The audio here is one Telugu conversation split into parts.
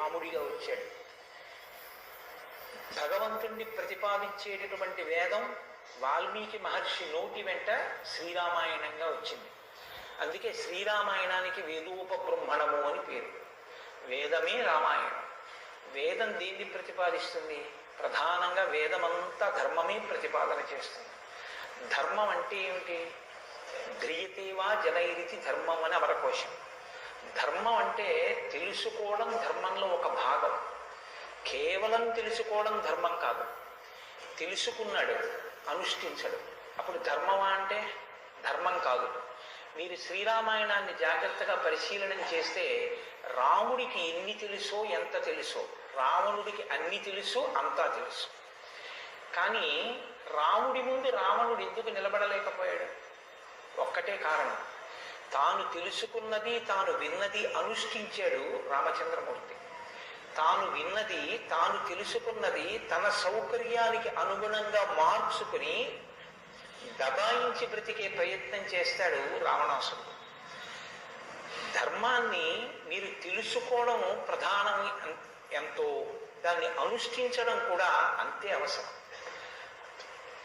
రాముడిగా వచ్చాడు. భగవంతుణ్ణి ప్రతిపాదించేటటువంటి వేదం వాల్మీకి మహర్షి నోటి వెంట శ్రీరామాయణంగా వచ్చింది. అందుకే శ్రీరామాయణానికి వేదోపబ్రహ్మణము అని పేరు. వేదమే రామాయణం. వేదం దేన్ని ప్రతిపాదిస్తుంది? ప్రధానంగా వేదమంతా ధర్మమే ప్రతిపాదన చేస్తుంది. ధర్మం అంటే ఏమిటి? ధ్రియతేవా జనైరితి ధర్మం అని అమరకోశం. ధర్మం అంటే తెలుసుకోవడం ధర్మంలో ఒక భాగం. కేవలం తెలుసుకోవడం ధర్మం కాదు. తెలుసుకున్నాడు, అనుష్ఠించడు, అప్పుడు ధర్మమా అంటే ధర్మం కాదు. మీరు శ్రీరామాయణాన్ని జాగ్రత్తగా పరిశీలన చేస్తే రాముడికి ఎన్ని తెలుసో ఎంత తెలుసో, రావణుడికి అన్ని తెలుసు అంతా తెలుసు. కానీ రాముడి ముందు రావణుడు ఎందుకు నిలబడలేకపోయాడు? ఒక్కటే కారణం, తాను తెలుసుకున్నది తాను విన్నది అనుష్ఠించాడు రామచంద్రమూర్తి. తాను విన్నది తాను తెలుసుకున్నది తన సౌకర్యానికి అనుగుణంగా మార్చుకుని దబాయించి బ్రతికే ప్రయత్నం చేస్తాడు రావణాసురుడు. ధర్మాన్ని మీరు తెలుసుకోవడం ప్రధానం ఎంతో, దాన్ని అనుష్ఠించడం కూడా అంతే అవసరం.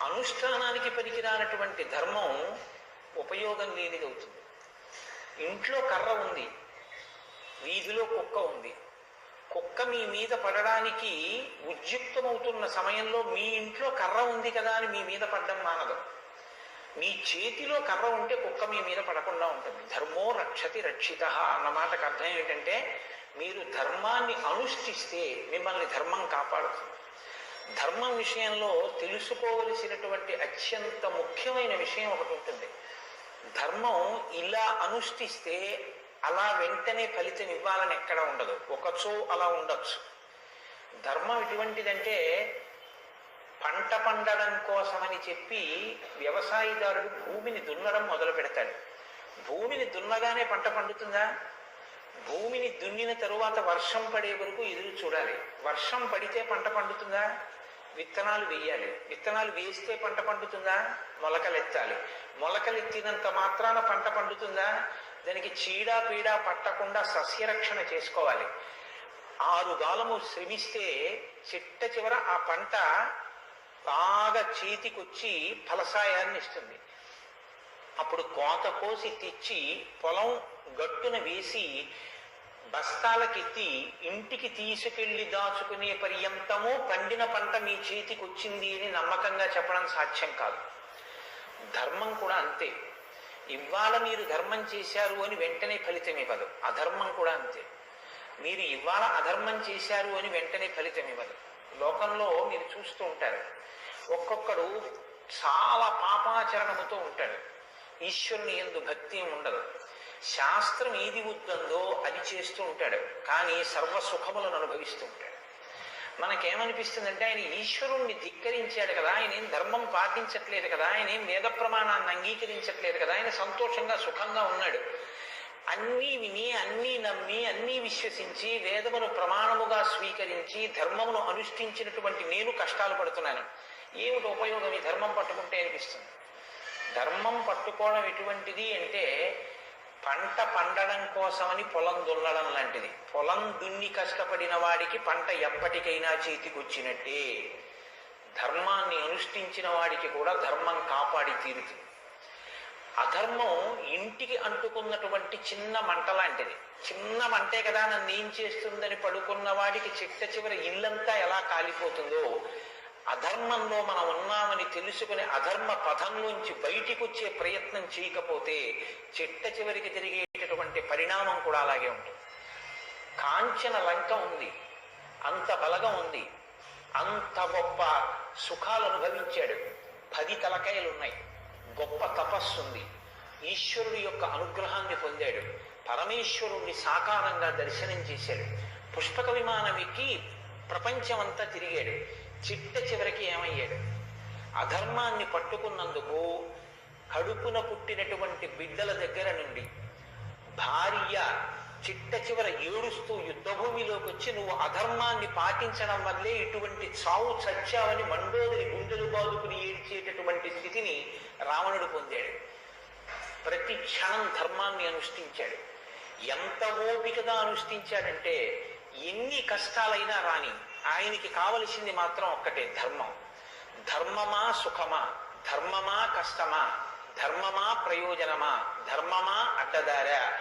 అనుష్ఠానానికి పనికిరానటువంటి ధర్మం ఉపయోగం లేనిది అవుతుంది. ఇంట్లో కర్ర ఉంది, వీధిలో కుక్క ఉంది. కుక్క మీ మీద పడడానికి ఉద్యుక్తమవుతున్న సమయంలో మీ ఇంట్లో కర్ర ఉంది కదా అని మీ మీద పడ్డం మానదు. మీ చేతిలో కర్ర ఉంటే కుక్క మీ మీద పడకుండా ఉంటుంది. ధర్మో రక్షతి రక్షిత అన్న మాటకు అర్థం ఏంటంటే, మీరు ధర్మాన్ని అనుష్ఠిస్తే మిమ్మల్ని ధర్మం కాపాడుతుంది. ధర్మం విషయంలో తెలుసుకోవలసినటువంటి అత్యంత ముఖ్యమైన విషయం ఒకటి ఉంటుంది. ధర్మం ఇలా అనుష్ఠిస్తే అలా వెంటనే ఫలితం ఇవ్వాలని ఎక్కడ ఉండదు. ఒకచో అలా ఉండొచ్చు. ధర్మం ఎటువంటిదంటే, పంట పండడం కోసమని చెప్పి వ్యవసాయదారుడు భూమిని దున్నడం మొదలు పెడతాడు. భూమిని దున్నగానే పంట పండుతుందా? భూమిని దున్నిన తరువాత వర్షం పడే వరకు ఎదురు చూడాలి. వర్షం పడితే పంట పండుతుందా? విత్తనాలు వేయాలి. విత్తనాలు వేస్తే పంట పండుతుందా? మొలకలెత్తాలి. మొలకలెత్తినంత మాత్రాన పంట పండుతుందా? దానికి చీడా పీడా పట్టకుండా సస్యరక్షణ చేసుకోవాలి. 6 గాలము శ్రమిస్తే చిట్ట చివర ఆ పంట బాగా చేతికొచ్చి ఫలసాయాన్ని ఇస్తుంది. అప్పుడు కోత కోసి తెచ్చి పొలం గట్టున వేసి బస్తాలకెత్తి ఇంటికి తీసుకెళ్లి దాచుకునే పర్యంతము పండిన పంట మీ చేతికి వచ్చింది అని నమ్మకంగా చెప్పడం సాధ్యం కాదు. ధర్మం కూడా అంతే. ఇవాళ మీరు ధర్మం చేశారు అని వెంటనే ఫలితం ఇవ్వదు. అధర్మం కూడా అంతే. మీరు ఇవాళ అధర్మం చేశారు అని వెంటనే ఫలితం ఇవ్వదు. లోకంలో మీరు చూస్తూ ఉంటారు, ఒక్కొక్కడు చాలా పాపాచరణముతో ఉంటాడు. ఈశ్వరుని యందు భక్తి ఉండదు. శాస్త్రం ఏది వద్దందో అది చేస్తూ ఉంటాడు, కానీ సర్వసుఖములను అనుభవిస్తూ ఉంటాడు. మనకేమనిపిస్తుందంటే, ఆయన ఈశ్వరుణ్ణి ధిక్కరించాడు కదా, ఆయన ఏం ధర్మం పాటించట్లేదు కదా, ఆయన ఏం వేద ప్రమాణాన్ని అంగీకరించట్లేదు కదా, ఆయన సంతోషంగా సుఖంగా ఉన్నాడు. అన్నీ విని, అన్నీ నమ్మి, అన్నీ విశ్వసించి, వేదమును ప్రమాణముగా స్వీకరించి ధర్మమును అనుష్ఠించినటువంటి నేను కష్టాలు పడుతున్నాను. ఏమిటి ఉపయోగం ఈ ధర్మం పట్టుకుంటే అనిపిస్తుంది. ధర్మం పట్టుకోవడం ఎటువంటిది అంటే, పంట పండడం కోసమని పొలం దున్నడం లాంటిది. పొలం దున్ని కష్టపడిన వాడికి పంట ఎప్పటికైనా చేతికొచ్చినట్టే. ధర్మాన్ని అనుష్ఠించిన వాడికి కూడా ధర్మం కాపాడి తీరుతుంది. అధర్మం ఇంటికి అంటుకున్నటువంటి చిన్న మంట లాంటిది. చిన్న మంటే కదా నన్ను ఏం చేస్తుందని పడుకున్న వాడికి చిట్ట చివరి ఇల్లంతా ఎలా కాలిపోతుందో, అధర్మంలో మనం ఉన్నామని తెలుసుకుని అధర్మ పథంలోంచి బయటికి వచ్చే ప్రయత్నం చేయకపోతే చిట్ట చివరికి జరిగేటటువంటి పరిణామం కూడా అలాగే ఉంటుంది. కాంచన లంక ఉంది, అంత బలగం ఉంది, అంత గొప్ప సుఖాలు అనుభవించాడు, 10 తలకాయలున్నాయి, గొప్ప తపస్సు ఉంది, ఈశ్వరుడి యొక్క అనుగ్రహాన్ని పొందాడు, పరమేశ్వరుణ్ణి సాకారంగా దర్శనం చేశాడు, పుష్పక విమానం ఎక్కి ప్రపంచమంతా తిరిగాడు. చిట్ట చివరికి ఏమయ్యాడు? అధర్మాన్ని పట్టుకున్నందుకు కడుపున పుట్టినటువంటి బిడ్డల దగ్గర నుండి భార్య చిట్ట చివర ఏడుస్తూ యుద్ధభూమిలోకి వచ్చి, నువ్వు అధర్మాన్ని పాటించడం వల్లే ఇటువంటి చావు చచ్చావని మండోదరి గుండెలు బాదుకుని ఏడ్చేటటువంటి స్థితిని రావణుడు పొందాడు. ప్రతి క్షణం ధర్మాన్ని అనుష్ఠించాడు. ఎంత ఓపికగా అనుష్ఠించాడంటే, ఎన్ని కష్టాలైనా రాని ఆయనకి కావలసింది మాత్రం ఒక్కటే, ధర్మం. ధర్మమా సుఖమా, ధర్మమా కష్టమా, ధర్మమా ప్రయోజనమా, ధర్మమా అడ్డదారా,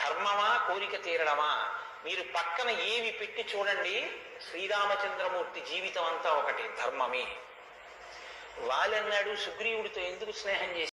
ధర్మమా కోరిక తీరడమా, మీరు పక్కన ఏవి పెట్టి చూడండి, శ్రీరామచంద్రమూర్తి జీవితం అంతా ఒకటే, ధర్మమే. వాలన్నాడు సుగ్రీవుడితో ఎందుకు స్నేహం చేసి